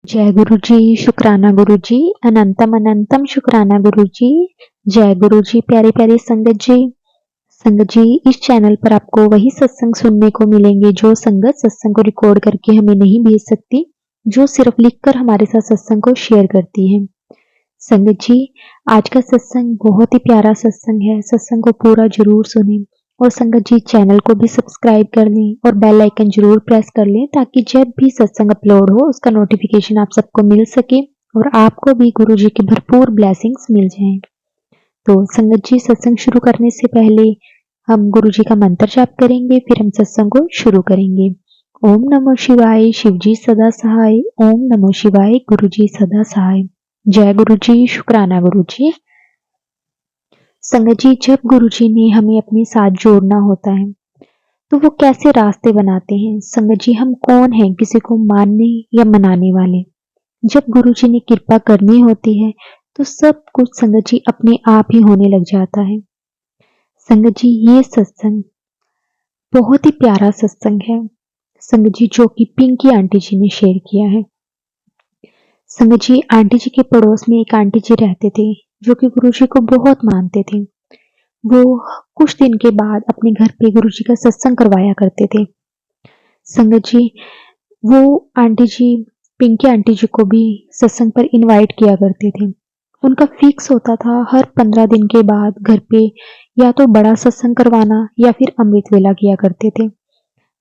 जय गुरु जी, शुक्राना गुरु जी, अनंतम अनंतम शुक्राना गुरु जी। जय गुरु जी, प्यारी प्यारी संगत जी। संगत जी, इस चैनल पर आपको वही सत्संग सुनने को मिलेंगे जो संगत सत्संग को रिकॉर्ड करके हमें नहीं भेज सकती, जो सिर्फ लिखकर हमारे साथ सत्संग को शेयर करती है। संगत जी, आज का सत्संग बहुत ही प्यारा सत्संग है। सत्संग को पूरा जरूर सुनें और संगत जी चैनल को भी सब्सक्राइब कर लें और बेल आइकन जरूर प्रेस कर लें ताकि जब भी सत्संग अपलोड हो उसका नोटिफिकेशन आप सबको मिल सके और आपको भी गुरु जी की भरपूर ब्लेसिंग्स मिल जाएं। तो संगत जी, सत्संग शुरू करने से पहले हम गुरु जी का मंत्र जाप करेंगे, फिर हम सत्संग को शुरू करेंगे। ओम नमो शिवाय, शिव जी सदा सहाय। ओम नमो शिवाय, गुरु जी सदा सहाय। जय गुरु जी, शुक्राना गुरु जी। संगत जी, जब गुरु जी ने हमें अपने साथ जोड़ना होता है तो वो कैसे रास्ते बनाते हैं। संगत जी, हम कौन हैं किसी को मानने या मनाने वाले। जब गुरु जी ने कृपा करनी होती है तो सब कुछ संगत जी अपने आप ही होने लग जाता है। संगत जी, ये सत्संग बहुत ही प्यारा सत्संग है संगत जी, जो कि पिंकी आंटी जी ने शेयर किया है। संगत जी, आंटी जी के पड़ोस में एक आंटी जी रहते थे जो कि गुरु जी को बहुत मानते थे। वो कुछ दिन के बाद अपने घर पे गुरु जी का सत्संग करवाया करते थे। संगत जी, वो आंटी जी पिंकी आंटी जी को भी सत्संग पर इनवाइट किया करते थे। उनका फिक्स होता था हर 15 दिन के बाद घर पे या तो बड़ा सत्संग करवाना या फिर अमृत वेला किया करते थे।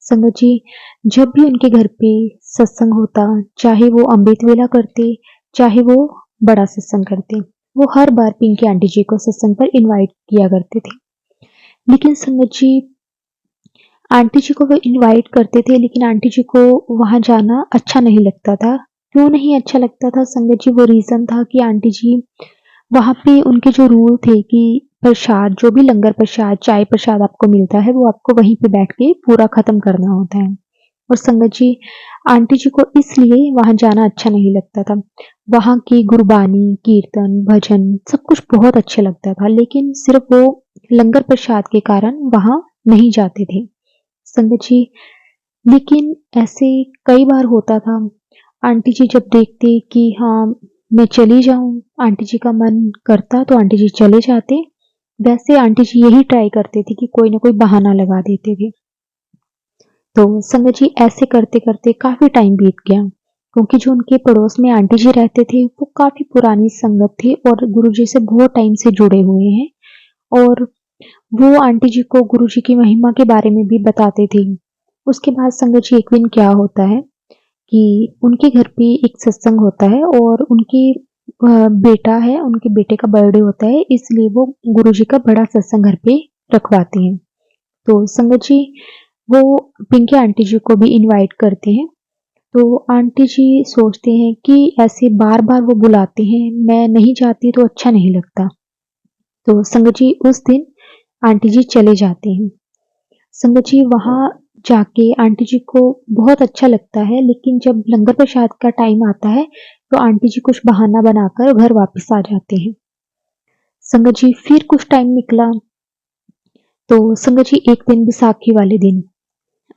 संगत जी, जब भी उनके घर पे सत्संग होता, चाहे वो अमृत वेला करते, चाहे वो बड़ा सत्संग करते, वो हर बार पिंकी आंटी जी को सत्संग पर इनवाइट किया करते थे। लेकिन संगत जी, आंटी जी को वो इनवाइट करते थे लेकिन आंटी जी को वहां जाना अच्छा नहीं लगता था। क्यों नहीं अच्छा लगता था संगत जी? वो रीजन था कि आंटी जी वहां पे उनके जो रूल थे कि प्रसाद, जो भी लंगर प्रसाद, चाय प्रसाद आपको मिलता है वो आपको वहीं पे बैठ के पूरा खत्म करना होता है। और संगत जी, आंटी जी को इसलिए वहां जाना अच्छा नहीं लगता था। वहां की गुरबानी, कीर्तन, भजन सब कुछ बहुत अच्छे लगता था, लेकिन सिर्फ वो लंगर प्रसाद के कारण वहां नहीं जाते थे। संगत जी, लेकिन ऐसे कई बार होता था, आंटी जी जब देखते कि हाँ मैं चली जाऊं, आंटी जी का मन करता तो आंटी जी चले जाते। वैसे आंटी जी यही ट्राई करते थे कि कोई ना कोई बहाना लगा देते थे। तो संगत जी, ऐसे करते करते काफी टाइम बीत गया, क्योंकि जो उनके पड़ोस में आंटी जी रहते थे वो काफी पुरानी संगत थे और गुरु जी से बहुत टाइम से जुड़े हुए हैं। और वो आंटी जी को गुरु जी की महिमा के बारे में भी बताते थे। उसके बाद संगत जी, एक दिन क्या होता है कि उनके घर पे एक सत्संग होता है और उनके बेटा है, उनके बेटे का बर्थडे होता है, इसलिए वो गुरु जी का बड़ा सत्संग घर पे रखवाते हैं। तो संगत जी, वो पिंकी आंटी जी को भी इनवाइट करते हैं। तो आंटी जी सोचते हैं कि ऐसे बार बार वो बुलाते हैं, मैं नहीं जाती तो अच्छा नहीं लगता। तो संगत जी, उस दिन आंटी जी चले जाते हैं। संगत जी, वहां जाके आंटी जी को बहुत अच्छा लगता है, लेकिन जब लंगर प्रसाद का टाइम आता है तो आंटी जी कुछ बहाना बनाकर घर वापस आ जाते हैं। संगत जी, फिर कुछ टाइम निकला तो संगत जी, एक दिन बैसाखी वाले दिन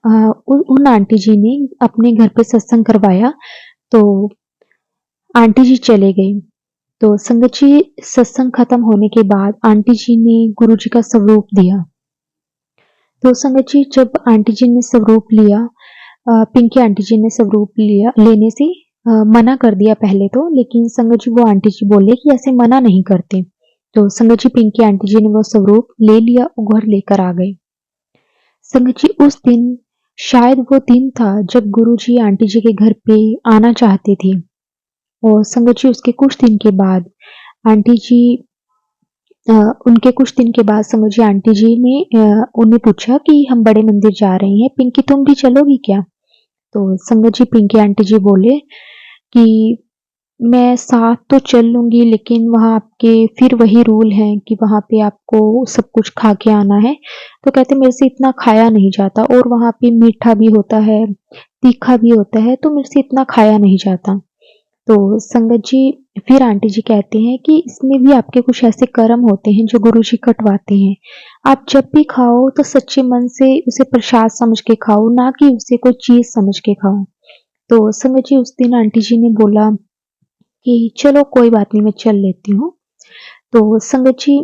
उन आंटी जी ने अपने घर पे सत्संग करवाया तो आंटी जी चले गए। तो संगत जी, सत्संग खत्म होने के बाद आंटी जी ने गुरु जी का स्वरूप दिया। तो संगत जी, जब आंटी जी ने स्वरूप लिया, पिंकी आंटी जी ने स्वरूप लिया, लेने से मना कर दिया पहले तो, लेकिन संगत जी वो आंटी जी बोले कि ऐसे मना नहीं करते। तो संगत जी, पिंकी आंटी जी ने वो स्वरूप ले लिया और घर लेकर आ गए। संगत जी, उस दिन शायद वो दिन था जब गुरु जी आंटी जी के घर पे आना चाहते थे। और संगत जी, उसके कुछ दिन के बाद आंटी जी अ, उनके कुछ दिन के बाद संगत जी, आंटी जी ने उन्हें पूछा कि हम बड़े मंदिर जा रहे हैं, पिंकी तुम भी चलोगी क्या? तो संगत जी, पिंकी आंटी जी बोले कि मैं साथ तो चल लूंगी, लेकिन वहां आपके फिर वही रूल है कि वहां पे आपको सब कुछ खा के आना है। तो कहते मेरे से इतना खाया नहीं जाता और वहां पे मीठा भी होता है, तीखा भी होता है, तो मेरे से इतना खाया नहीं जाता। तो संगत जी, फिर आंटी जी कहते हैं कि इसमें भी आपके कुछ ऐसे कर्म होते हैं जो गुरु जी कटवाते हैं। आप जब भी खाओ तो सच्चे मन से उसे प्रसाद समझ के खाओ, ना कि उसे कोई चीज समझ के खाओ। तो संगत जी उस दिन आंटी जी ने बोला कि चलो कोई बात नहीं, मैं चल लेती हूँ। तो संगत जी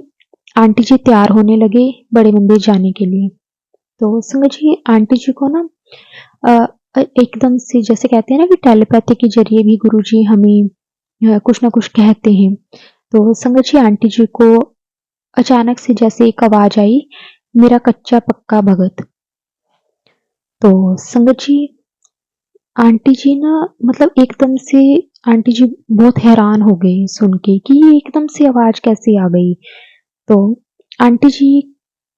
आंटी जी तैयार होने लगे बड़े मंदिर जाने के लिए। तो संगत जी आंटी जी को ना एकदम से जैसे कहते हैं ना कि टेलीपैथी के ज़रिए भी गुरुजी हमें कुछ ना कुछ कहते हैं। तो संगत जी आंटी जी को अचानक से जैसे एक आवाज़ आई, मेरा कच्चा पक्का भगत। तो संगत जी आंटी जी ना मतलब एकदम से आंटी जी बहुत हैरान हो गई सुन के कि ये एकदम से आवाज़ कैसे आ गई। तो आंटी जी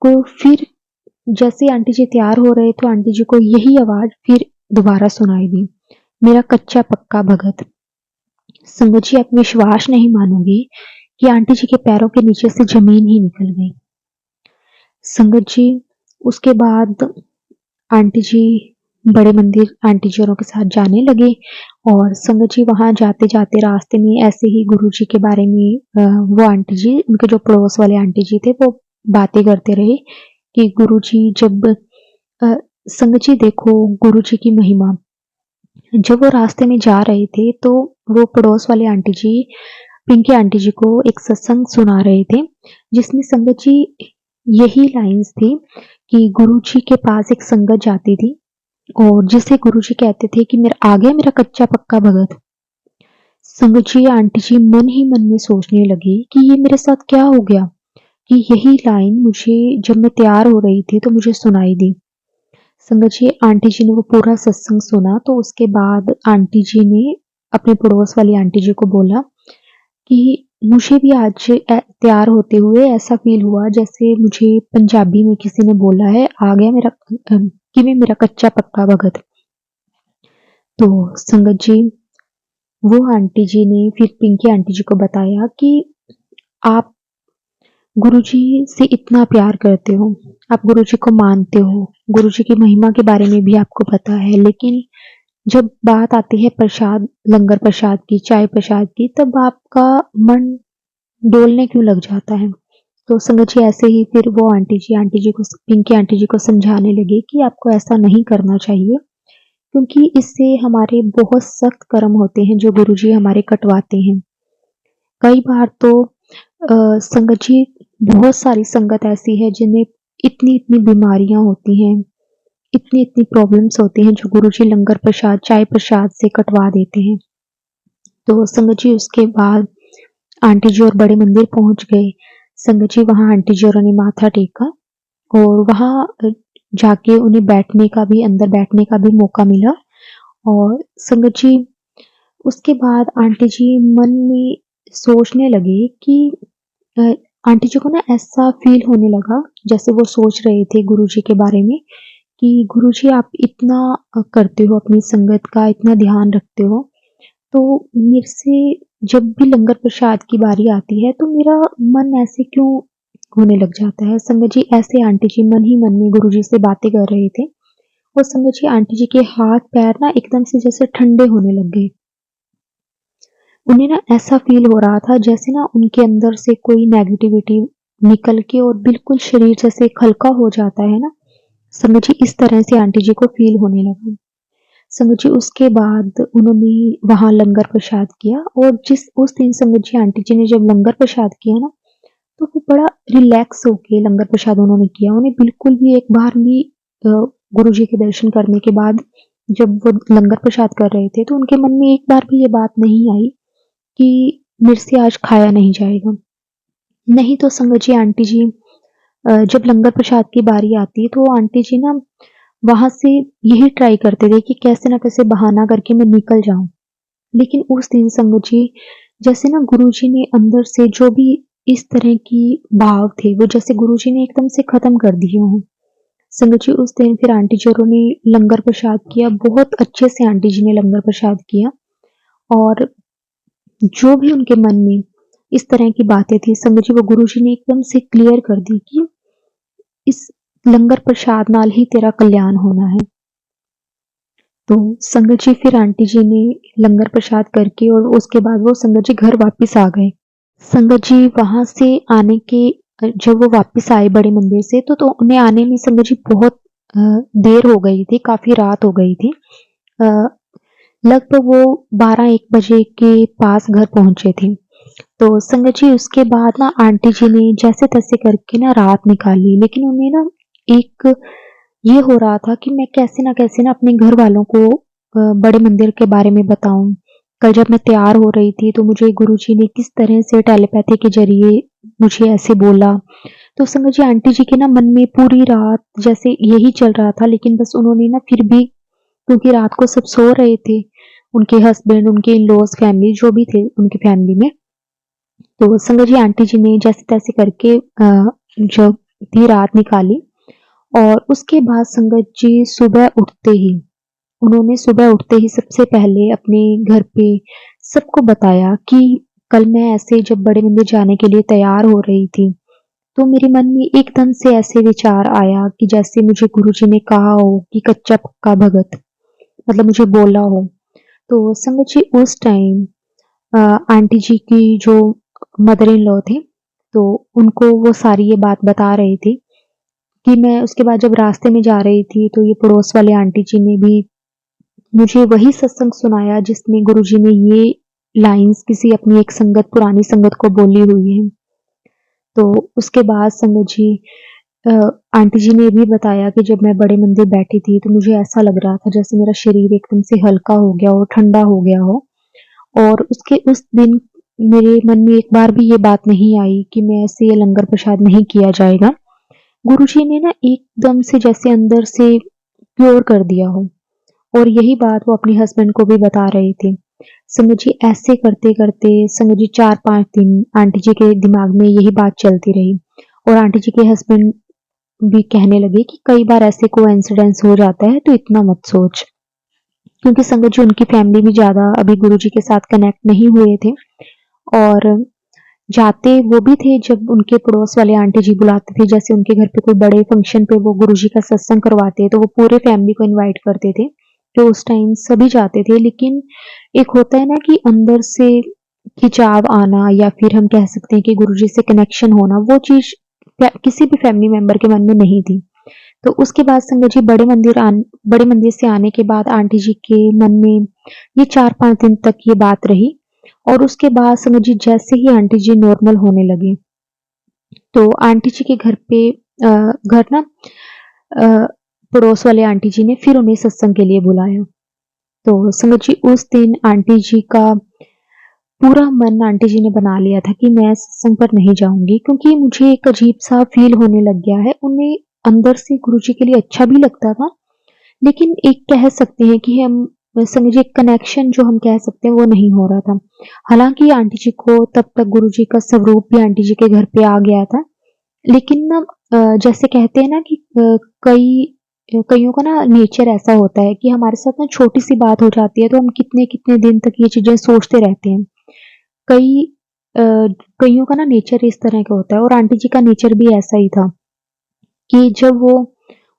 को फिर जैसे आंटी जी तैयार हो रहे तो आंटी जी को यही आवाज़ फिर दोबारा सुनाई दी, मेरा कच्चा पक्का भगत। संगत जी आप विश्वास नहीं मानोगे कि आंटी जी के पैरों के नीचे से ज़मीन ही निकल गई। संगत जी उसके बाद आंटी जी बड़े मंदिर आंटी जी औरों के साथ जाने लगे और संगत जी वहाँ जाते-जाते रास्ते में ऐसे ही गुरुजी के बारे में वो आंटी जी उनके जो पड़ोस वाले आंटी जी थे वो बातें करते रहे कि गुरुजी जब अ, संगत जी देखो गुरुजी की महिमा। जब वो रास्ते में जा रहे थे तो वो पड़ोस वाले आंटी जी पिंकी आंटी जी को एक सत्संग सुना रहे थे जिसमें संगत जी यही लाइन्स थी कि गुरुजी के पास एक संगत जाती थी और जिसे गुरुजी कहते थे कि मेरा आ गया मेरा कच्चा पक्का भगत। संगत जी आंटी जी मन ही मन में सोचने लगी कि ये मेरे साथ क्या हो गया कि यही लाइन मुझे जब मैं तैयार हो रही थी तो मुझे सुनाई दी। संगत जी आंटी जी ने वो पूरा सत्संग सुना तो उसके बाद आंटी जी ने अपने पड़ोस वाली आंटी जी को बोला कि मुझे भी आज तैयार होते हुए ऐसा फ़ील हुआ जैसे मुझे पंजाबी में किसी ने बोला है आ गया मेरा कि मेरा कच्चा पक्का भगत। तो संगत जी वो आंटी जी ने फिर पिंकी आंटी जी को बताया कि आप गुरुजी से इतना प्यार करते हो, आप गुरुजी को मानते हो, गुरुजी की महिमा के बारे में भी आपको पता है, लेकिन जब बात आती है प्रसाद, लंगर प्रसाद की, चाय प्रसाद की, तब आपका मन डोलने क्यों लग जाता है। तो संगत जी ऐसे ही फिर वो आंटी जी को पिंकी आंटी जी को समझाने लगे कि आपको ऐसा नहीं करना चाहिए क्योंकि इससे हमारे बहुत सख्त कर्म होते हैं जो गुरुजी हमारे कटवाते हैं। कई बार तो संगत जी बहुत सारी संगत ऐसी है जिन्हें इतनी-इतनी बीमारियाँ होती हैं, इतनी-इतनी प्रॉब्लम्स होती हैं जो गुरुजी लंगर प्रसाद, चाय प्रसाद से कटवा देते हैं। तो संगत जी उसके बाद आंटी जी और बड़े मंदिर पहुँच गए। संगत जी वहाँ आंटी जी औरों ने माथा टेका और वहाँ जाके उन्हें बैठने का भी अंदर बैठने का भी मौका मिला और संगत जी उसके बाद आंटी जी मन में सोचने लगे कि अ, आंटी जी को ना ऐसा फ़ील होने लगा जैसे वो सोच रहे थे गुरुजी के बारे में कि गुरुजी आप इतना करते हो अपनी संगत का, इतना ध्यान रखते हो, तो मेरे से जब भी लंगर प्रसाद की बारी आती है तो मेरा मन ऐसे क्यों होने लग जाता है। संगत जी ऐसे आंटी जी मन ही मन में गुरुजी से बातें कर रहे थे और संगत जी आंटी जी के हाथ-पैर ना एकदम से जैसे ठंडे होने लग गए। उन्हें ना ऐसा फ़ील हो रहा था जैसे ना उनके अंदर से कोई नेगेटिविटी निकल के और बिल्कुल शरीर जैसे हल्का हो जाता है ना, समझिए इस तरह से आंटी जी को फ़ील होने लगा। समझिए उसके बाद उन्होंने वहाँ लंगर प्रसाद किया और जिस उस दिन समझिए आंटी जी ने जब लंगर प्रसाद किया ना, तो वो बड़ा रिलैक्स होके लंगर प्रसाद उन्होंने किया। उन्हें बिल्कुल भी एक बार भी अ, गुरुजी के दर्शन करने के बाद जब वो लंगर प्रसाद कर रहे थे, तो उनके मन में एक बार भी ये बात नहीं आई कि मेरे से आज खाया नहीं जाएगा। नहीं तो संगत जी आंटी जी जब लंगर प्रसाद की बारी आती है तो आंटी जी ना वहाँ से यही ट्राई करते थे कि कैसे न कैसे बहाना करके मैं निकल जाऊँ। लेकिन उस दिन संगत जी जैसे ना गुरुजी ने अंदर से जो भी इस तरह की भाव थे वो जैसे गुरुजी ने एकदम से ख़त्म कर दिए हों। संगत जी उस दिन फिर आंटी जी होरों ने लंगर प्रसाद किया, बहुत अच्छे से आंटी जी ने लंगर प्रसाद किया और जो भी उनके मन में इस तरह की बातें थी संगत जी वो गुरुजी ने एकदम से क्लियर कर दी कि इस लंगर प्रसाद नाल ही तेरा कल्याण होना है। तो संगत जी फिर आंटी जी ने लंगर प्रसाद करके और उसके बाद वो संगत जी घर वापस आ गए। संगत जी वहाँ से आने के जब वो वापस आए बड़े मंदिर से तो उन्हें आने में संगत जी बहुत देर हो गई थी, काफ़ी रात हो गई थी। अ, लगभग वो 12-1 बजे के पास घर पहुंचे थे। तो संगत जी उसके बाद ना आंटी जी ने जैसे-तैसे करके ना रात निकाली, लेकिन उन्हें ना एक ये हो रहा था कि मैं कैसे ना कैसे ना अपने घर वालों को बड़े मंदिर के बारे में बताऊँ। कल जब मैं तैयार हो रही थी तो मुझे गुरुजी ने किस तरह से टेलीपैथी के ज़रिए मुझे ऐसे बोला। तो संगत जी आंटी जी के ना मन में पूरी रात जैसे यही चल रहा था, लेकिन बस उन्होंने ना फिर भी, क्योंकि रात को सब सो रहे थे, उनके हस्बैंड, उनके इन-लॉज़ फैमिली जो भी थे उनकी फैमिली में, तो संगत जी आंटी जी ने जैसे-तैसे करके जो थी रात निकाली। और उसके बाद संगत जी सुबह उठते ही, उन्होंने सुबह उठते ही सबसे पहले अपने घर पे सबको बताया कि कल मैं ऐसे जब बड़े मंदिर जाने के लिए तैयार हो रही थी, तो मेरे मन में एकदम से ऐसे विचार आया कि जैसे मुझे गुरुजी ने कहा हो कि कच्चा पक्का भगत, मतलब मुझे बोला हो। तो संगत जी उस टाइम आंटी जी की जो मदर इन लॉ थे, तो उनको वो सारी ये बात बता रहे थे कि मैं उसके बाद जब रास्ते में जा रही थी, तो ये पड़ोस वाले आंटी जी ने भी मुझे वही सत्संग सुनाया जिसमें गुरुजी ने ये लाइन्स किसी अपनी एक संगत, पुरानी संगत को बोली हुई है। तो उसके बाद संगत जी अ, आंटी जी ने ये भी बताया कि जब मैं बड़े मंदिर बैठी थी, तो मुझे ऐसा लग रहा था जैसे मेरा शरीर एकदम से हल्का हो गया हो, ठंडा हो गया हो। और उसके उस दिन मेरे मन में एक बार भी ये बात नहीं आई कि मैं ऐसे ये लंगर प्रसाद नहीं किया जाएगा। गुरुजी ने ना एकदम से जैसे अंदर से प्योर कर दिया हो। और यही बात वो अपने हस्बैंड को भी बता रहे थे। संगत जी ऐसे करते-करते संगत जी 4-5 दिन आंटी जी के दिमाग में यही बात चलती रही। और आंटी जी के हस्बैंड भी कहने लगे कि कई बार ऐसे कोइंसिडेंस हो जाता है, तो इतना मत सोच। क्योंकि संगत जी उनकी फैमिली भी ज़्यादा अभी गुरुजी के साथ कनेक्ट नहीं हुए थे। और जाते वो भी थे जब उनके पड़ोस वाले आंटी जी बुलाते थे, जैसे उनके घर पे कोई बड़े फंक्शन पे वो गुरुजी का सत्संग करवाते, तो वो पूरे फैमिली को इनवाइट करते थे। तो उस टाइम सभी जाते थे, लेकिन एक होता है ना कि अंदर से खिंचाव आना, या फिर हम कह सकते हैं कि गुरुजी से कनेक्शन होना, वो चीज़ किसी भी फैमिली मेंबर के मन में नहीं थी। तो उसके बाद संगत जी बड़े मंदिर से आने के बाद आंटी जी के मन में ये 4-5 दिन तक ये बात रही। और उसके बाद संगत जी जैसे ही आंटी जी नॉर्मल होने लगे, तो आंटी जी के घर पे घर ना अ, पड़ोस वाले आंटी जी ने फिर उन्हें सत्संग के लिए बुलाया। तो संगत जी उस दिन आंटी जी का पूरा मन आंटी जी ने बना लिया था कि मैं सत्संग पर नहीं जाऊँगी, क्योंकि मुझे एक अजीब-सा फ़ील होने लग गया है। उन्हें अंदर से गुरुजी के लिए अच्छा भी लगता था, लेकिन एक कह सकते हैं कि हम संग जी कनेक्शन जो हम कह सकते हैं वो नहीं हो रहा था। हालाँकि आंटी जी को तब तक गुरुजी का स्वरूप भी आंटी जी के घर पे आ गया था। लेकिन ना जैसे कहते हैं ना कि कइयों का ना नेचर ऐसा होता है कि हमारे साथ ना छोटी-सी बात हो जाती है, तो हम कितने-कितने दिन तक ये चीज़ें सोचते रहते हैं। कई अ, कइयों का ना नेचर इस तरह का होता है, और आंटी जी का नेचर भी ऐसा ही था कि जब वो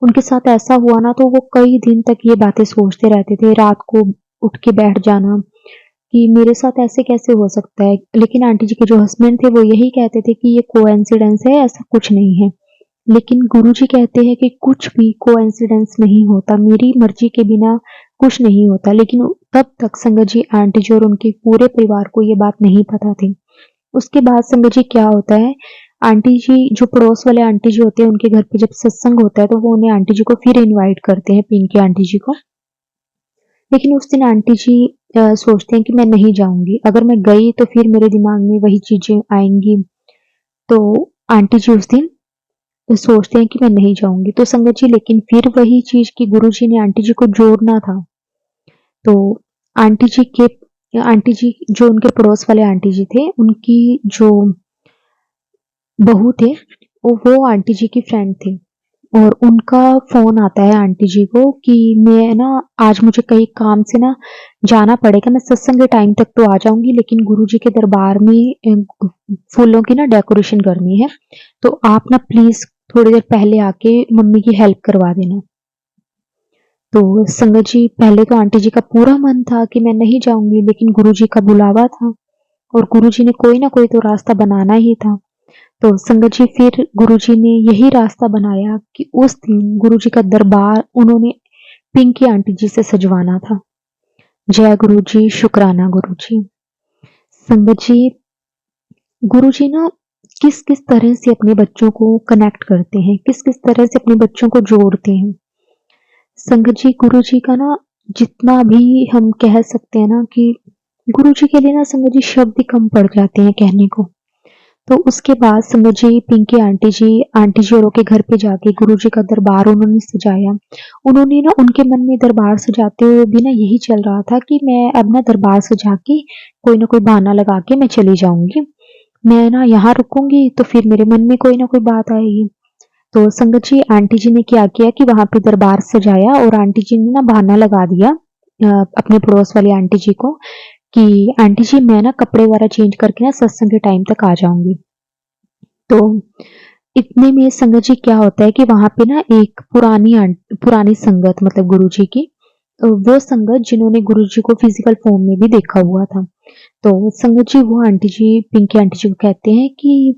उनके साथ ऐसा हुआ ना, तो वो कई दिन तक ये बातें सोचते रहते थे। रात को उठ के बैठ जाना कि मेरे साथ ऐसे कैसे हो सकता है? लेकिन आंटी जी के जो हस्बैंड थे वो यही कहते थे कि ये कोइंसिडेंस है, ऐसा कुछ नहीं है। लेकिन गुरुजी कहते हैं कि कुछ भी कोइंसिडेंस नहीं होता, मेरी मर्ज़ी के बिना कुछ नहीं होता। लेकिन तब तक संगत जी, आंटी जी और उनके पूरे परिवार को ये बात नहीं पता थी। उसके बाद संगत जी क्या होता है, आंटी जी जो पड़ोस वाले आंटी जी होते हैं, उनके घर पे जब सत्संग होता है, तो वो उन्हें आंटी जी को फिर इनवाइट करते हैं, पिंकी आंटी जी को। लेकिन उस दिन आंटी जी सोचते हैं कि मैं नहीं जाऊँगी, अगर मैं गई तो फिर मेरे दिमाग में वही चीज़ें आएँगी। तो आंटी जी उस दिन सोचते हैं कि मैं नहीं जाऊँगी। तो संगत जी लेकिन फिर वही चीज़ कि गुरुजी ने आंटी जी को जोड़ना था। तो आंटी जी के आंटी जी जो उनके पड़ोस वाले आंटी जी थे, उनकी जो बहू थे, वो आंटी जी की फ्रेंड थी। और उनका फ़ोन आता है आंटी जी को कि मैं ना आज मुझे कहीं काम से ना जाना पड़ेगा, मैं सत्संग के टाइम तक तो आ जाऊँगी, लेकिन गुरुजी के दरबार में फूलों की ना डेकोरेशन करनी है, तो आप ना प्लीज़ थोड़ी देर पहले आके मम्मी की हेल्प करवा देना। तो संगत जी पहले तो आंटी जी का पूरा मन था कि मैं नहीं जाऊँगी, लेकिन गुरुजी का बुलावा था और गुरुजी ने कोई ना कोई तो रास्ता बनाना ही था। तो संगत जी फिर गुरुजी ने यही रास्ता बनाया कि उस दिन गुरुजी का दरबार उन्होंने पिंकी आंटी जी से सजवाना था। जय गुरु जी, शुक्राना गुरु जी। संगत जी, गुरु जी ना किस किस तरह से अपने बच्चों को कनेक्ट करते हैं, किस किस तरह से अपने बच्चों को जोड़ते हैं। संगत जी, गुरु जी का ना जितना भी हम कह सकते हैं ना कि गुरु जी के लिए ना संगत जी शब्द ही कम पड़ जाते हैं कहने को। तो उसके बाद संगत जी पिंकी आंटी जी औरों के घर पे जाके गुरु जी का दरबार उन्होंने सजाया। उन्होंने ना उनके मन में दरबार सजाते हुए भी ना यही चल रहा था कि मैं अब ना दरबार सजा के कोई ना कोई बहाना लगा के मैं चली जाऊंगी। मैं ना यहाँ रुकूंगी तो फिर मेरे मन में कोई ना कोई बात आएगी। तो संगत जी आंटी जी ने क्या किया कि वहां पे दरबार सजाया और आंटी जी ने ना बहाना लगा दिया अपने पड़ोस वाली आंटी जी को कि आंटी जी मैं ना कपड़े वगैरह चेंज करके ना सत्संग के टाइम तक आ जाऊंगी। तो इतने में संगत जी क्या होता है कि वहां पे ना एक पुरानी संगत मतलब गुरु जी की वो संगत जिन्होंने गुरु जी को फिजिकल फॉर्म में भी देखा हुआ था। तो संगत जी वो आंटी जी पिंकी आंटी जी को कहते हैं कि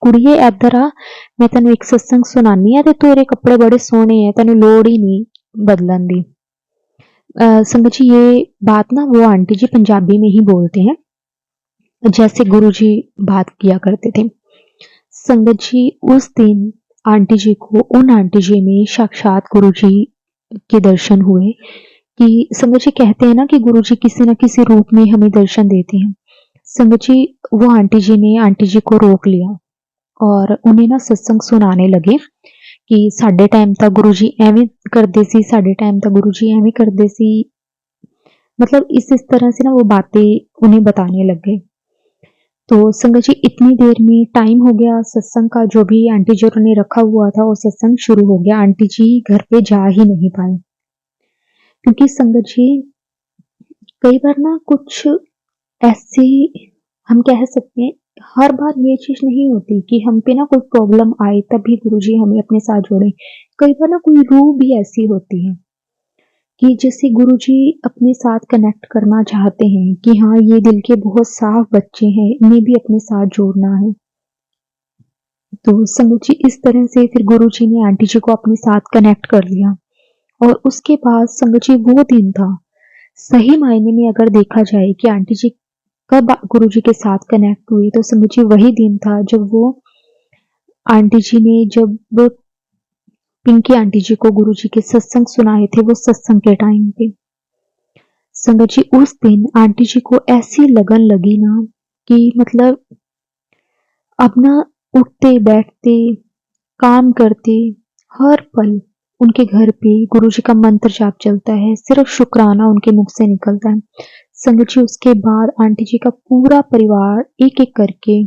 कुड़िए इधर आ, मैं तेन एक सत्संग सुनानी है ते तेरे कपड़े बड़े सोहने हैं, तेन लोड़ ही नहीं बदलन दी। संगत जी ये बात ना वो आंटी जी पंजाबी में ही बोलते हैं जैसे गुरु जी बात किया करते थे। संगत जी उस दिन आंटी जी को उन आंटी जी में साक्षात गुरु जी के दर्शन हुए कि संगत जी कहते हैं ना कि गुरु जी किसी न किसी रूप में हमें दर्शन देते हैं। संगत जी वो आंटी जी ने आंटी जी को रोक लिया और उन्हें ना सत्संग सुनाने लगे कि साडे टाइम तक गुरु जी एवें करते सी, साडे टाइम तक गुरु जी एवें करते सी। मतलब इस तरह से ना वो बातें उन्हें बताने लग गए। तो संगत जी इतनी देर में टाइम हो गया सत्संग का, जो भी आंटी जी ने रखा हुआ था वो सत्संग शुरू हो गया। आंटी जी घर पे जा ही नहीं पाए क्योंकि संगत जी कई बार ना कुछ ऐसे हम कह सकते हैं हर बार ये चीज नहीं होती कि हम पे ना कोई प्रॉब्लम आए तभी गुरुजी हमें अपने साथ जोड़े। कई बार ना कोई रूह भी ऐसी होती है कि जैसे गुरुजी अपने साथ कनेक्ट करना चाहते हैं कि हाँ ये दिल के बहुत साफ बच्चे हैं, इन्हें भी अपने साथ जोड़ना है। तो संगत जी इस तरह से फिर गुरुजी ने आंटी जी को अपने साथ कनेक्ट कर लिया। और उसके बाद संगत जी वो दिन था सही मायने में अगर देखा जाए कि आंटी जी कब गुरुजी के साथ कनेक्ट हुई, तो संगत जी वही दिन था जब वो आंटी जी ने जब पिंकी आंटी जी को गुरुजी के सत्संग सुनाए थे वो सत्संग के टाइम पे। संगत जी उस दिन आंटी जी को ऐसी लगन लगी ना कि मतलब अब ना उठते बैठते काम करते हर पल उनके घर पे गुरुजी का मंत्र जाप चलता है, सिर्फ शुक्राना उनके मुख से निकलता है। संगत जी उसके बाद आंटी जी का पूरा परिवार एक एक करके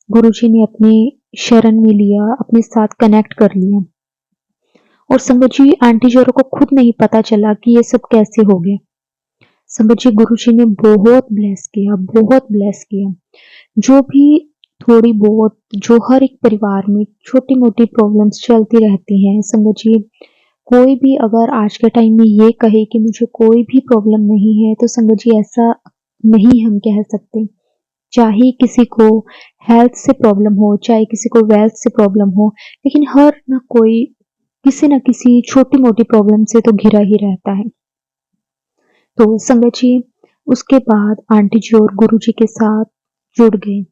गुरुजी ने अपने शरण में लिया, अपने साथ कनेक्ट कर लिया। और संगत जी आंटी जी को खुद नहीं पता चला कि ये सब कैसे हो गया। संगत जी गुरुजी ने बहुत ब्लेस किया, बहुत ब्लेस किया। जो भी थोड़ी बहुत जो हर एक परिवार में छोटी मोटी प्रॉब्लम्स चलती रहती हैं संगत जी, कोई भी अगर आज के टाइम में ये कहे कि मुझे कोई भी प्रॉब्लम नहीं है तो संगत जी ऐसा नहीं हम कह सकते। चाहे किसी को हेल्थ से प्रॉब्लम हो, चाहे किसी को वेल्थ से प्रॉब्लम हो, लेकिन हर ना कोई किसी न किसी छोटी मोटी प्रॉब्लम से तो घिरा ही रहता है। तो संगत जी उसके बाद आंटी जी और गुरु जी के साथ जुड़ गए।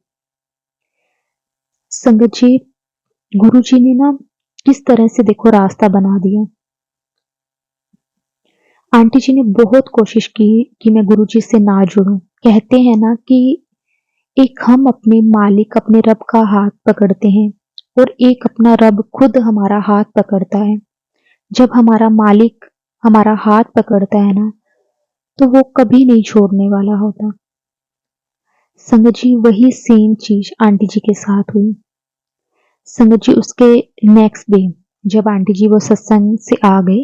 संगत जी गुरु जी ने ना किस तरह से देखो रास्ता बना दिया। आंटी जी ने बहुत कोशिश की कि मैं गुरु जी से ना जुड़ूं। कहते हैं ना कि एक हम अपने मालिक अपने रब का हाथ पकड़ते हैं और एक अपना रब खुद हमारा हाथ पकड़ता है। जब हमारा मालिक हमारा हाथ पकड़ता है ना तो वो कभी नहीं छोड़ने वाला होता। संगत जी वही सेम चीज आंटी जी के साथ हुई। संगत जी उसके नेक्स्ट डे जब आंटी जी वो सत्संग से आ गए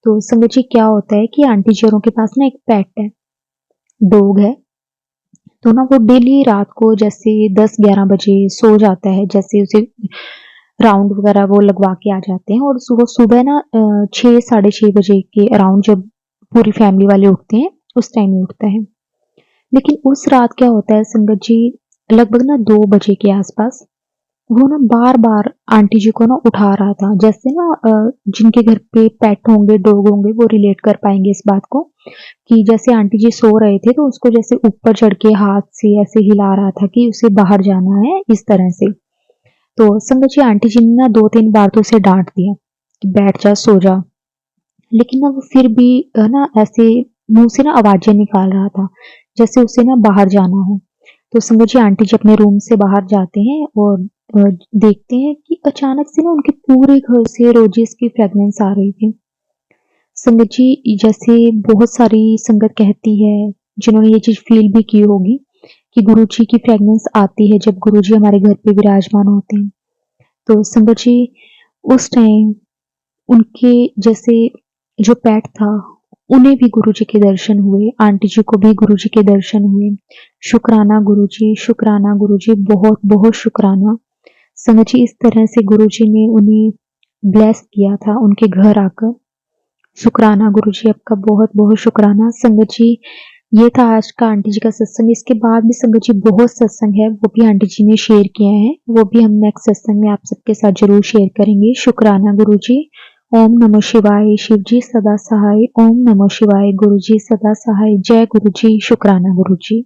तो संगत जी क्या होता है कि आंटी जी के पास ना एक पेट है, डॉग है। तो ना वो डेली रात को जैसे 10-11 बजे सो जाता है, जैसे उसे राउंड वगैरह वो लगवा के आ जाते हैं और सुबह सुबह ना 6-6:30 बजे के अराउंड जब पूरी फैमिली वाले उठते हैं उस टाइम में उठता है। लेकिन उस रात क्या होता है संगत जी लगभग ना 2 बजे के आसपास वो ना बार-बार आंटी जी को ना उठा रहा था। जैसे ना जिनके घर पे पेट होंगे, डॉग होंगे वो रिलेट कर पाएँगे इस बात को कि जैसे आंटी जी सो रहे थे तो उसको जैसे ऊपर चढ़ के हाथ से ऐसे हिला रहा था कि उसे बाहर जाना है इस तरह से। तो संगत जी आंटी जी ने ना 2-3 बार तो उसे डाँट दिया कि बैठ जा, सो जा। लेकिन ना वो फिर भी ना ऐसे मुँह से ना आवाज़ें निकाल रहा था, जैसे उसे ना बाहर जाना हो। तो संगत जी आंटी जी अपने रूम से बाहर जाते हैं और देखते हैं कि अचानक से ना उनके पूरे घर से रोजेस की फ्रेगनेंस आ रही थी। संगत जी जैसे बहुत सारी संगत कहती है, जिन्होंने ये चीज़ फ़ील भी की होगी कि गुरुजी की फ्रेगनेंस आती है जब गुरुजी हमारे घर पे विराजमान होते हैं। तो संगत जी उस टाइम उनके जैसे जो पेट था, उन्हें भी गुरुजी के दर्शन हुए, आंटी जी को भी गुरुजी के दर्शन हुए। शुक्राना गुरुजी, बहुत-बहुत शुक्राना। संगत जी इस तरह से गुरुजी ने उन्हें ब्लेस किया था उनके घर आकर। शुक्राना गुरुजी, आपका बहुत-बहुत शुक्राना। संगत जी ये था आज का आंटी जी का सत्संग। इसके बाद भी संगत जी बहुत सत्संग है, वो भी आंटी जी ने शेयर किए हैं। वो भी हम नेक्स्ट सत्संग में आप सबके साथ ज़रूर शेयर करेंगे। शुक्राना गुरुजी। ओम नमः शिवाय। शिव जी सदा सहाय। ओम नमः शिवाय। गुरुजी सदा सहाय। जय गुरुजी। शुक्राना गुरुजी।